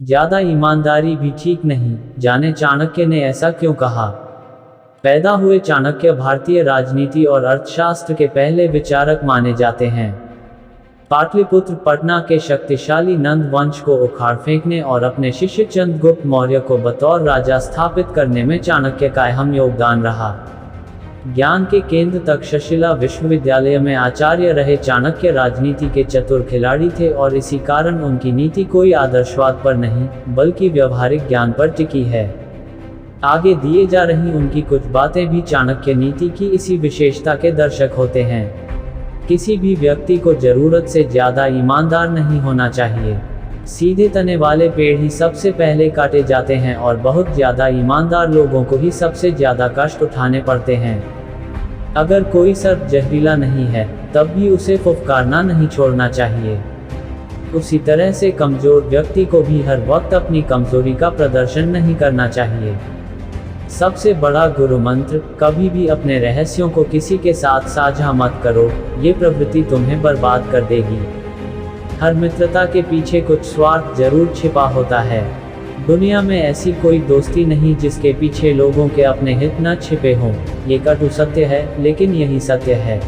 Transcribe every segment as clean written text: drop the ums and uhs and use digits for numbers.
ज्यादा ईमानदारी भी ठीक नहीं, जाने चाणक्य ने ऐसा क्यों कहा। पैदा हुए चाणक्य भारतीय राजनीति और अर्थशास्त्र के पहले विचारक माने जाते हैं। पाटलिपुत्र पटना के शक्तिशाली नंद वंश को उखाड़ फेंकने और अपने शिष्य चंद्रगुप्त मौर्य को बतौर राजा स्थापित करने में चाणक्य का अहम योगदान रहा। ज्ञान के केंद्र तक्षशिला विश्वविद्यालय में आचार्य रहे चाणक्य राजनीति के चतुर खिलाड़ी थे और इसी कारण उनकी नीति कोई आदर्शवाद पर नहीं बल्कि व्यवहारिक ज्ञान पर टिकी है। आगे दिए जा रही उनकी कुछ बातें भी चाणक्य नीति की इसी विशेषता के दर्शक होते हैं। किसी भी व्यक्ति को जरूरत से ज्यादा ईमानदार नहीं होना चाहिए। सीधे तने वाले पेड़ ही सबसे पहले काटे जाते हैं और बहुत ज्यादा ईमानदार लोगों को ही सबसे ज्यादा कष्ट उठाने पड़ते हैं। अगर कोई सर्प जहरीला नहीं है तब भी उसे फुफकारना नहीं छोड़ना चाहिए। उसी तरह से कमजोर व्यक्ति को भी हर वक्त अपनी कमजोरी का प्रदर्शन नहीं करना चाहिए। सबसे बड़ा गुरु मंत्र, कभी भी अपने रहस्यों को किसी के साथ साझा मत करो, ये प्रवृत्ति तुम्हें बर्बाद कर देगी। हर मित्रता के पीछे कुछ स्वार्थ जरूर छिपा होता है। दुनिया में ऐसी कोई दोस्ती नहीं जिसके पीछे लोगों के अपने हित न छिपे हों। ये कटु सत्य है, लेकिन यही सत्य है।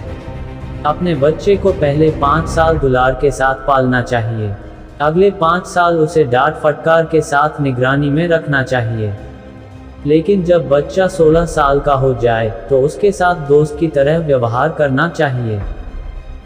अपने बच्चे को पहले 5 साल दुलार के साथ पालना चाहिए। अगले 5 साल उसे डांट फटकार के साथ निगरानी में रखना चाहिए। लेकिन जब बच्चा 16 साल का हो जाए तो उसके साथ दोस्त की तरह व्यवहार करना चाहिए।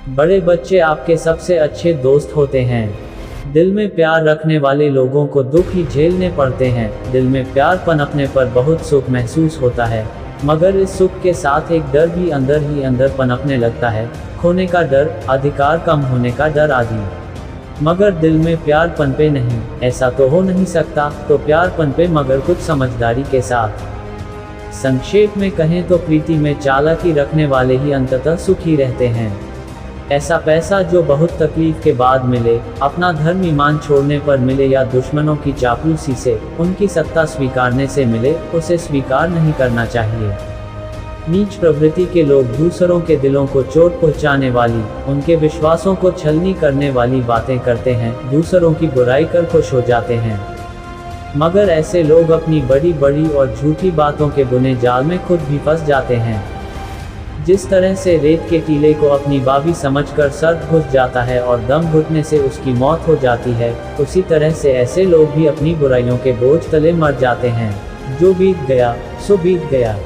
बड़े बच्चे आपके सबसे अच्छे दोस्त होते हैं। दिल में प्यार रखने वाले लोगों को दुख ही झेलने पड़ते हैं। दिल में प्यार पनपने पर बहुत सुख महसूस होता है, मगर इस सुख के साथ एक डर भी अंदर ही अंदर पनपने लगता है। खोने का डर, अधिकार कम होने का डर आदि। मगर दिल में प्यार पनपे नहीं, ऐसा तो हो नहीं सकता। तो प्यार पनपे, मगर कुछ समझदारी के साथ। संक्षेप में कहें तो प्रीति में चालाकी रखने वाले ही अंततः सुखी रहते हैं। ऐसा पैसा जो बहुत तकलीफ के बाद मिले, अपना धर्म ईमान छोड़ने पर मिले या दुश्मनों की चापलूसी से, उनकी सत्ता स्वीकारने से मिले, उसे स्वीकार नहीं करना चाहिए। नीच प्रवृत्ति के लोग दूसरों के दिलों को चोट पहुंचाने वाली, उनके विश्वासों को छलनी करने वाली बातें करते हैं, दूसरों की बुराई कर खुश हो जाते हैं। मगर ऐसे लोग अपनी बड़ी बड़ी और झूठी बातों के बुने जाल में खुद भी फंस जाते हैं। जिस तरह से रेत के टीले को अपनी बाबी समझकर सर्प घुस जाता है और दम घुटने से उसकी मौत हो जाती है, उसी तरह से ऐसे लोग भी अपनी बुराइयों के बोझ तले मर जाते हैं। जो बीत गया सो बीत गया।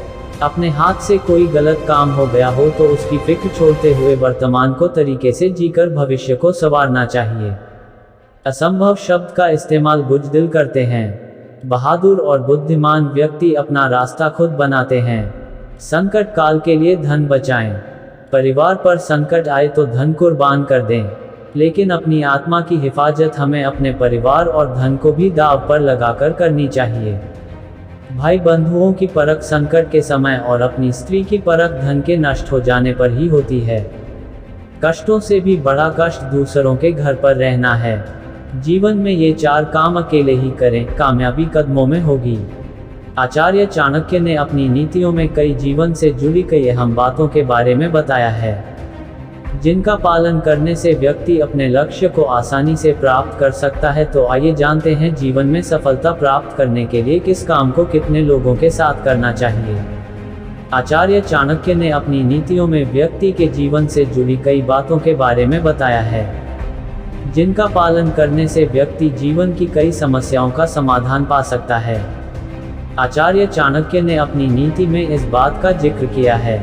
अपने हाथ से कोई गलत काम हो गया हो तो उसकी फिक्र छोड़ते हुए वर्तमान को तरीके से जीकर भविष्य को संवारना चाहिए। असंभव शब्द का इस्तेमाल बुज़दिल करते हैं। बहादुर और बुद्धिमान व्यक्ति अपना रास्ता खुद बनाते हैं। संकट काल के लिए धन बचाएं। परिवार पर संकट आए तो धन कुर्बान कर दें, लेकिन अपनी आत्मा की हिफाजत हमें अपने परिवार और धन को भी दांव पर लगाकर करनी चाहिए। भाई बंधुओं की परख संकट के समय और अपनी स्त्री की परख धन के नष्ट हो जाने पर ही होती है। कष्टों से भी बड़ा कष्ट दूसरों के घर पर रहना है। जीवन में ये 4 काम अकेले ही करें, कामयाबी कदमों में होगी। आचार्य चाणक्य ने अपनी नीतियों में कई जीवन से जुड़ी कई अहम बातों के बारे में बताया है, जिनका पालन करने से व्यक्ति अपने लक्ष्य को आसानी से प्राप्त कर सकता है। तो आइए जानते हैं जीवन में सफलता प्राप्त करने के लिए किस काम को कितने लोगों के साथ करना चाहिए। आचार्य चाणक्य ने अपनी नीतियों में व्यक्ति के जीवन से जुड़ी कई बातों के बारे में बताया है, जिनका पालन करने से व्यक्ति जीवन की कई समस्याओं का समाधान पा सकता है। आचार्य चाणक्य ने अपनी नीति में इस बात का जिक्र किया है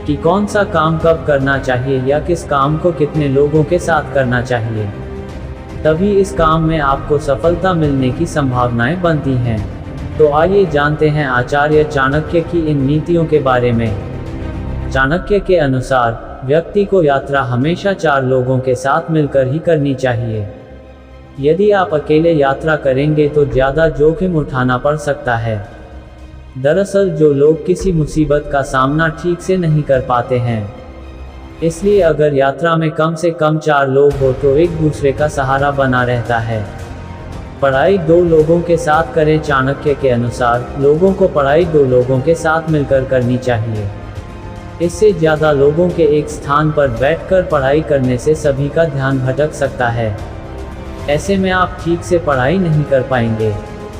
कि कौन सा काम कब करना चाहिए या किस काम को कितने लोगों के साथ करना चाहिए, तभी इस काम में आपको सफलता मिलने की संभावनाएं बनती हैं। तो आइए जानते हैं आचार्य चाणक्य की इन नीतियों के बारे में। चाणक्य के अनुसार व्यक्ति को यात्रा हमेशा 4 लोगों के साथ मिलकर ही करनी चाहिए। यदि आप अकेले यात्रा करेंगे तो ज़्यादा जोखिम उठाना पड़ सकता है। दरअसल जो लोग किसी मुसीबत का सामना ठीक से नहीं कर पाते हैं, इसलिए अगर यात्रा में कम से कम 4 लोग हो तो एक दूसरे का सहारा बना रहता है। पढ़ाई 2 लोगों के साथ करें। चाणक्य के अनुसार लोगों को पढ़ाई 2 लोगों के साथ मिलकर करनी चाहिए। इससे ज़्यादा लोगों के एक स्थान पर बैठकर पढ़ाई करने से सभी का ध्यान भटक सकता है। ऐसे में आप ठीक से पढ़ाई नहीं कर पाएंगे।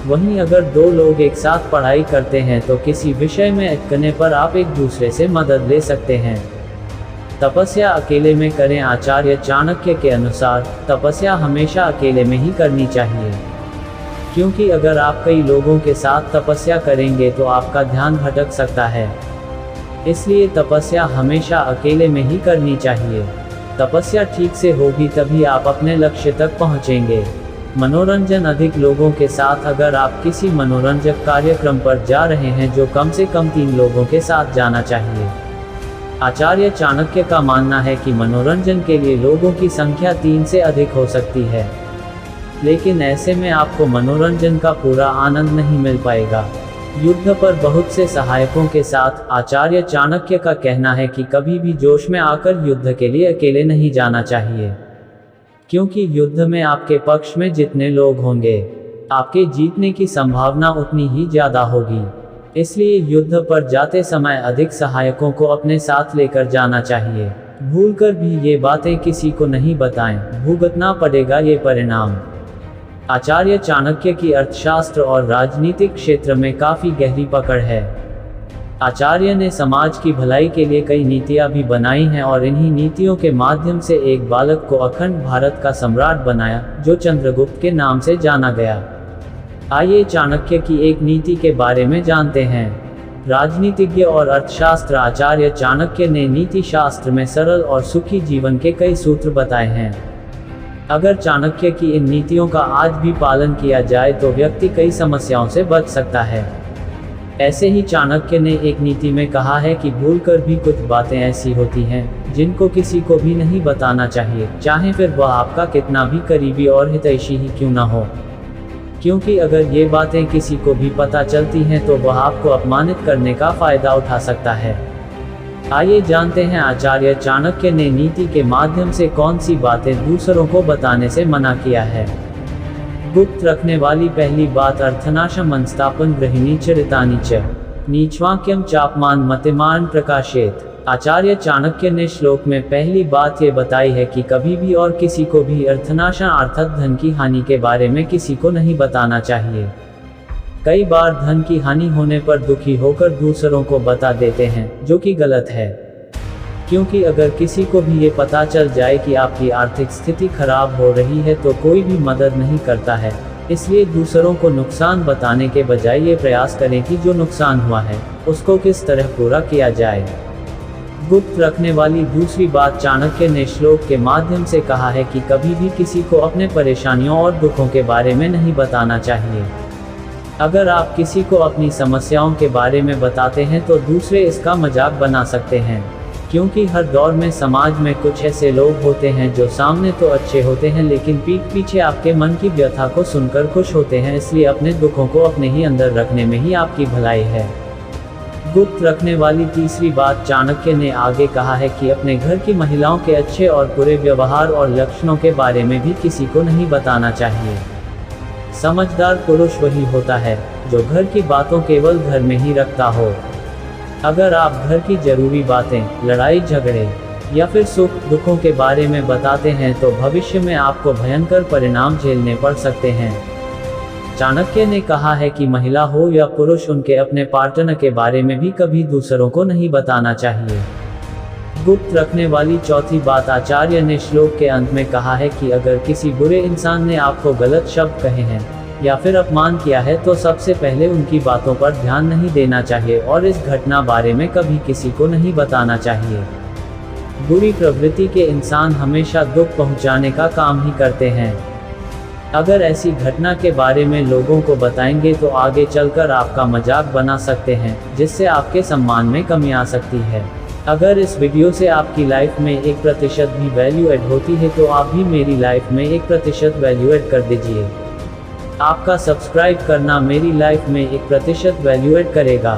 वहीं अगर दो लोग एक साथ पढ़ाई करते हैं तो किसी विषय में अटकने पर आप एक दूसरे से मदद ले सकते हैं। तपस्या अकेले में करें। आचार्य चाणक्य के अनुसार तपस्या हमेशा अकेले में ही करनी चाहिए, क्योंकि अगर आप कई लोगों के साथ तपस्या करेंगे तो आपका ध्यान भटक सकता है। इसलिए तपस्या हमेशा अकेले में ही करनी चाहिए। तपस्या ठीक से होगी तभी आप अपने लक्ष्य तक पहुंचेंगे। मनोरंजन अधिक लोगों के साथ। अगर आप किसी मनोरंजक कार्यक्रम पर जा रहे हैं जो कम से कम 3 लोगों के साथ जाना चाहिए। आचार्य चाणक्य का मानना है कि मनोरंजन के लिए लोगों की संख्या 3 से अधिक हो सकती है, लेकिन ऐसे में आपको मनोरंजन का पूरा आनंद नहीं मिल पाएगा। युद्ध पर बहुत से सहायकों के साथ। आचार्य चाणक्य का कहना है कि कभी भी जोश में आकर युद्ध के लिए अकेले नहीं जाना चाहिए, क्योंकि युद्ध में आपके पक्ष में जितने लोग होंगे, आपके जीतने की संभावना उतनी ही ज्यादा होगी। इसलिए युद्ध पर जाते समय अधिक सहायकों को अपने साथ लेकर जाना चाहिए। भूलकर भी ये बातें किसी को नहीं बताएं, भुगतना पड़ेगा ये परिणाम। आचार्य चाणक्य की अर्थशास्त्र और राजनीतिक क्षेत्र में काफी गहरी पकड़ है। आचार्य ने समाज की भलाई के लिए कई नीतियां भी बनाई हैं और इन्हीं नीतियों के माध्यम से एक बालक को अखंड भारत का सम्राट बनाया, जो चंद्रगुप्त के नाम से जाना गया। आइए चाणक्य की एक नीति के बारे में जानते हैं। राजनीतिज्ञ और अर्थशास्त्र। आचार्य चाणक्य ने नीति शास्त्र में सरल और सुखी जीवन के कई सूत्र बताए हैं। अगर चाणक्य की इन नीतियों का आज भी पालन किया जाए तो व्यक्ति कई समस्याओं से बच सकता है। ऐसे ही चाणक्य ने एक नीति में कहा है कि भूलकर भी कुछ बातें ऐसी होती हैं जिनको किसी को भी नहीं बताना चाहिए, चाहे फिर वह आपका कितना भी करीबी और हितैषी ही क्यों ना हो, क्योंकि अगर ये बातें किसी को भी पता चलती हैं तो वह आपको अपमानित करने का फायदा उठा सकता है। आइए जानते हैं आचार्य चाणक्य ने नीति के माध्यम से कौन सी बातें दूसरों को बताने से मना किया है। गुप्त रखने वाली पहली बात। अर्थनाशम अंस्थापन गृहिणी चरितानि च नीचवाक्यम चापमान मतिमान प्रकाशित। आचार्य चाणक्य ने श्लोक में पहली बात ये बताई है कि कभी भी और किसी को भी अर्थनाशन अर्थात धन की हानि के बारे में किसी को नहीं बताना चाहिए। कई बार धन की हानि होने पर दुखी होकर दूसरों को बता देते हैं, जो कि गलत है, क्योंकि अगर किसी को भी ये पता चल जाए कि आपकी आर्थिक स्थिति खराब हो रही है तो कोई भी मदद नहीं करता है। इसलिए दूसरों को नुकसान बताने के बजाय ये प्रयास करें कि जो नुकसान हुआ है उसको किस तरह पूरा किया जाए। गुप्त रखने वाली दूसरी बात। चाणक्य ने श्लोक के माध्यम से कहा है कि कभी भी किसी को अपने परेशानियों और दुखों के बारे में नहीं बताना चाहिए। अगर आप किसी को अपनी समस्याओं के बारे में बताते हैं तो दूसरे इसका मजाक बना सकते हैं, क्योंकि हर दौर में समाज में कुछ ऐसे लोग होते हैं जो सामने तो अच्छे होते हैं लेकिन पीठ पीछे आपके मन की व्यथा को सुनकर खुश होते हैं। इसलिए अपने दुखों को अपने ही अंदर रखने में ही आपकी भलाई है। गुप्त रखने वाली तीसरी बात। चाणक्य ने आगे कहा है कि अपने घर की महिलाओं के अच्छे और बुरे व्यवहार और लक्षणों के बारे में भी किसी को नहीं बताना चाहिए। समझदार पुरुष वही होता है जो घर की बातों केवल घर में ही रखता हो। अगर आप घर की जरूरी बातें, लड़ाई झगड़े या फिर सुख दुखों के बारे में बताते हैं तो भविष्य में आपको भयंकर परिणाम झेलने पड़ सकते हैं। चाणक्य ने कहा है कि महिला हो या पुरुष, उनके अपने पार्टनर के बारे में भी कभी दूसरों को नहीं बताना चाहिए। गुप्त रखने वाली चौथी बात। आचार्य ने श्लोक के अंत में कहा है कि अगर किसी बुरे इंसान ने आपको गलत शब्द कहे हैं या फिर अपमान किया है तो सबसे पहले उनकी बातों पर ध्यान नहीं देना चाहिए और इस घटना बारे में कभी किसी को नहीं बताना चाहिए। बुरी प्रवृत्ति के इंसान हमेशा दुख पहुंचाने का काम ही करते हैं। अगर ऐसी घटना के बारे में लोगों को बताएंगे तो आगे चलकर आपका मजाक बना सकते हैं, जिससे आपके सम्मान में कमी आ सकती है। अगर इस वीडियो से आपकी लाइफ में 1% भी वैल्यू ऐड होती है तो आप भी मेरी लाइफ में 1% वैल्यू ऐड कर दीजिए। आपका सब्सक्राइब करना मेरी लाइफ में 1% वैल्यू ऐड करेगा।